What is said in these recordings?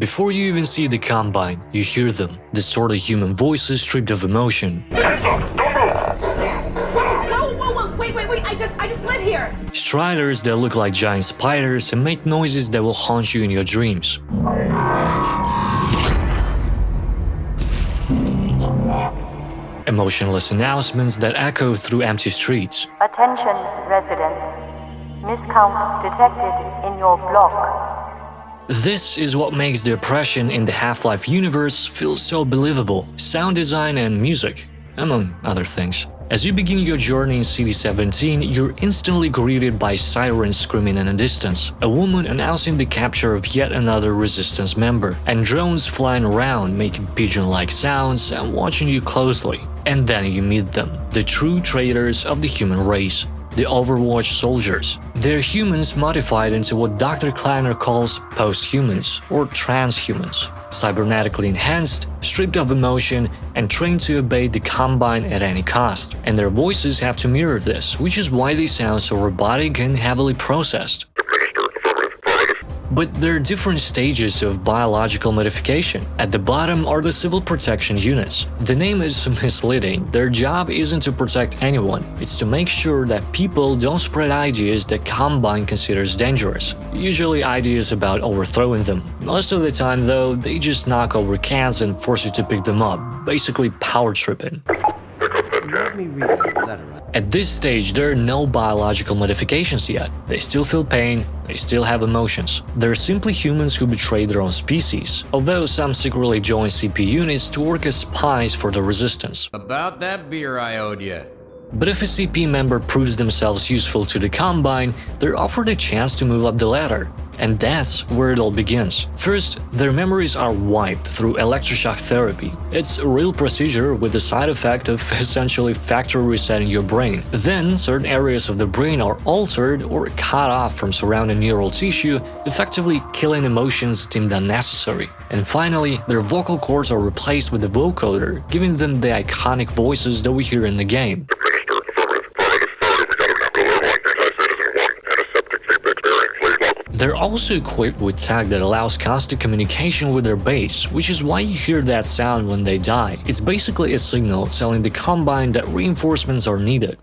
Before you even see the Combine, you hear them, distorted human voices stripped of emotion. Whoa, wait, I just live here! Striders that look like giant spiders and make noises that will haunt you in your dreams. Emotionless announcements that echo through empty streets. Attention, residents. Miscount detected in your block. This is what makes the oppression in the Half-Life universe feel so believable. Sound design and music, among other things. As you begin your journey in CD-17, you're instantly greeted by sirens screaming in the distance, a woman announcing the capture of yet another resistance member, and drones flying around making pigeon-like sounds and watching you closely. And then you meet them, the true traitors of the human race. The Overwatch soldiers. They're humans modified into what Dr. Kleiner calls post-humans or transhumans, cybernetically enhanced, stripped of emotion, and trained to obey the Combine at any cost. And their voices have to mirror this, which is why they sound so robotic and heavily processed. But there are different stages of biological modification. At the bottom are the civil protection units. The name is misleading. Their job isn't to protect anyone. It's to make sure that people don't spread ideas that Combine considers dangerous. Usually ideas about overthrowing them. Most of the time though, they just knock over cans and force you to pick them up. Basically power tripping. Let me read your letter. At this stage, there are no biological modifications yet. They still feel pain, they still have emotions. They're simply humans who betray their own species, although some secretly join CP units to work as spies for the resistance. About that beer I owed you. But if a CP member proves themselves useful to the Combine, they're offered a chance to move up the ladder. And that's where it all begins. First, their memories are wiped through electroshock therapy. It's a real procedure with the side effect of essentially factory resetting your brain. Then, certain areas of the brain are altered or cut off from surrounding neural tissue, effectively killing emotions deemed unnecessary. And finally, their vocal cords are replaced with a vocoder, giving them the iconic voices that we hear in the game. They're also equipped with tech that allows constant communication with their base, which is why you hear that sound when they die. It's basically a signal telling the Combine that reinforcements are needed.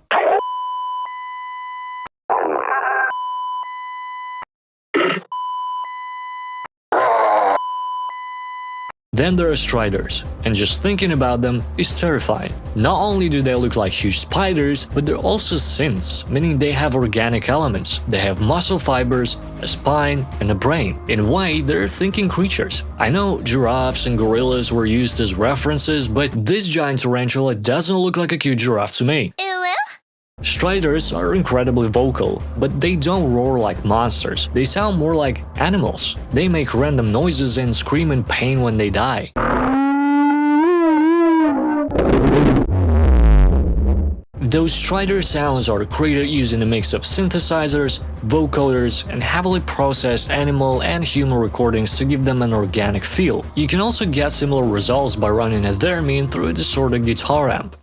Then there are Striders, and just thinking about them is terrifying. Not only do they look like huge spiders, but they're also synths, meaning they have organic elements. They have muscle fibers, a spine, and a brain. In a way, they're thinking creatures. I know giraffes and gorillas were used as references, but this giant tarantula doesn't look like a cute giraffe to me. Striders are incredibly vocal, but they don't roar like monsters. They sound more like animals. They make random noises and scream in pain when they die. Those Strider sounds are created using a mix of synthesizers, vocoders, and heavily processed animal and human recordings to give them an organic feel. You can also get similar results by running a theremin through a distorted guitar amp.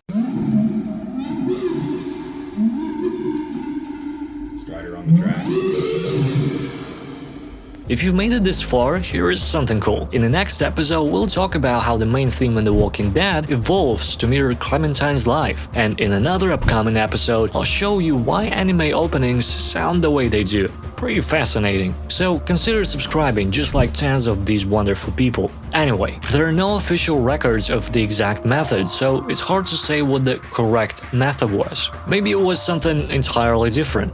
If you've made it this far, here is something cool. In the next episode, we'll talk about how the main theme in The Walking Dead evolves to mirror Clementine's life. And in another upcoming episode, I'll show you why anime openings sound the way they do. Pretty fascinating. So consider subscribing, just like tens of these wonderful people. Anyway, there are no official records of the exact method, so it's hard to say what the correct method was. Maybe it was something entirely different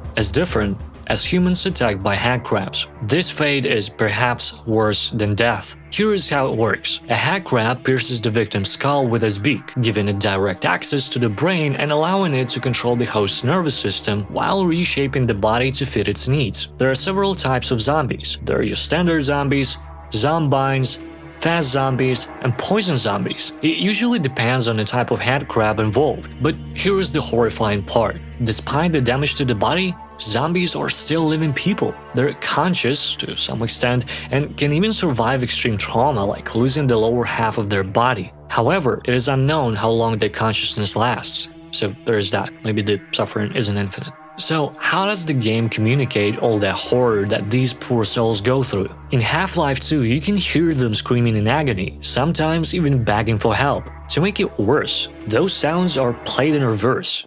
as humans attacked by headcrabs. This fate is perhaps worse than death. Here is how it works. A headcrab pierces the victim's skull with its beak, giving it direct access to the brain and allowing it to control the host's nervous system while reshaping the body to fit its needs. There are several types of zombies. There are your standard zombies, zombines, fast zombies, and poison zombies. It usually depends on the type of headcrab involved. But here is the horrifying part. Despite the damage to the body, zombies are still living people. They're conscious to some extent and can even survive extreme trauma like losing the lower half of their body. However, it is unknown how long their consciousness lasts. So there is that. Maybe the suffering isn't infinite. So how does the game communicate all that horror that these poor souls go through? In Half-Life 2, you can hear them screaming in agony, sometimes even begging for help. To make it worse, those sounds are played in reverse.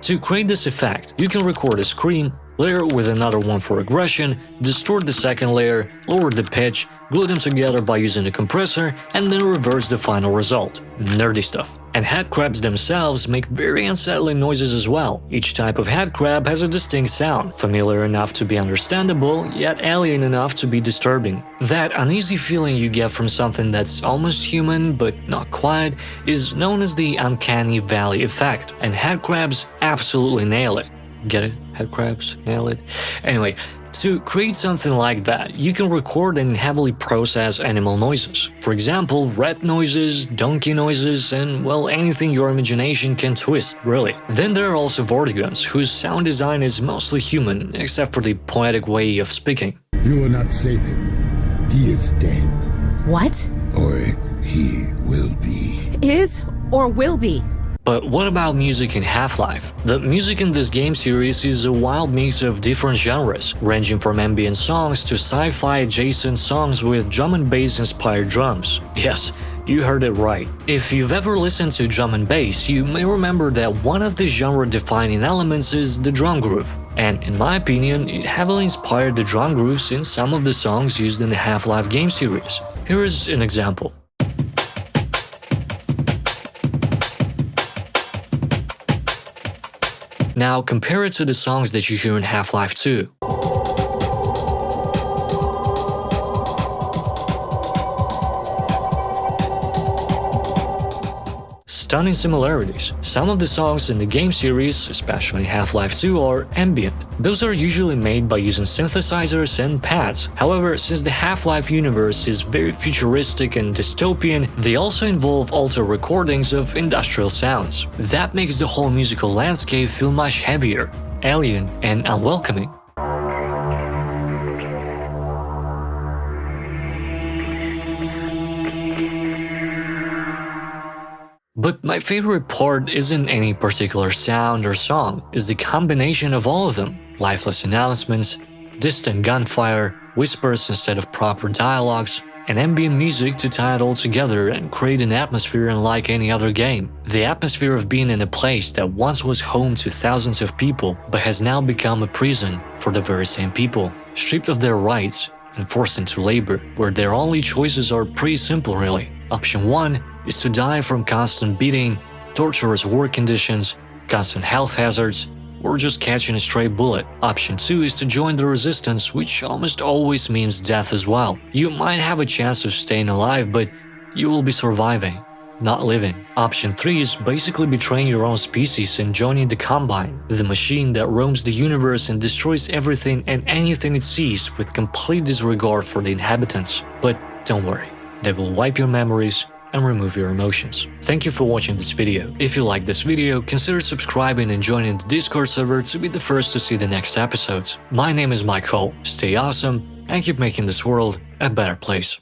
To create this effect, you can record a scream, layer with another one for aggression, distort the second layer, lower the pitch, glue them together by using a compressor, and then reverse the final result. Nerdy stuff. And headcrabs themselves make very unsettling noises as well. Each type of headcrab has a distinct sound, familiar enough to be understandable, yet alien enough to be disturbing. That uneasy feeling you get from something that's almost human but not quite is known as the uncanny valley effect, and headcrabs absolutely nail it. Get it? Headcrabs? Nail it? Anyway, to create something like that, you can record and heavily process animal noises. For example, rat noises, donkey noises, and well, anything your imagination can twist, really. Then there are also vortigoons, whose sound design is mostly human, except for the poetic way of speaking. You will not save him. He is dead. What? Or he will be. Is or will be? But what about music in Half-Life? The music in this game series is a wild mix of different genres, ranging from ambient songs to sci-fi adjacent songs with drum and bass inspired drums. Yes, you heard it right. If you've ever listened to drum and bass, you may remember that one of the genre-defining elements is the drum groove. And in my opinion, it heavily inspired the drum grooves in some of the songs used in the Half-Life game series. Here is an example. Now compare it to the songs that you hear in Half-Life 2. Stunning similarities. Some of the songs in the game series, especially Half-Life 2, are ambient. Those are usually made by using synthesizers and pads. However, since the Half-Life universe is very futuristic and dystopian, they also involve altered recordings of industrial sounds. That makes the whole musical landscape feel much heavier, alien, and unwelcoming. But my favorite part isn't any particular sound or song, it's the combination of all of them. Lifeless announcements, distant gunfire, whispers instead of proper dialogues, and ambient music to tie it all together and create an atmosphere unlike any other game. The atmosphere of being in a place that once was home to thousands of people, but has now become a prison for the very same people, stripped of their rights and forced into labor, where their only choices are pretty simple really. Option 1 is to die from constant beating, torturous work conditions, constant health hazards, or just catching a stray bullet. Option 2 is to join the resistance, which almost always means death as well. You might have a chance of staying alive, but you will be surviving, not living. Option 3 is basically betraying your own species and joining the Combine, the machine that roams the universe and destroys everything and anything it sees with complete disregard for the inhabitants. But don't worry, they will wipe your memories and remove your emotions. Thank you for watching this video. If you like this video, consider subscribing and joining the Discord server to be the first to see the next episodes. My name is Mike Ho. Stay awesome and keep making this world a better place.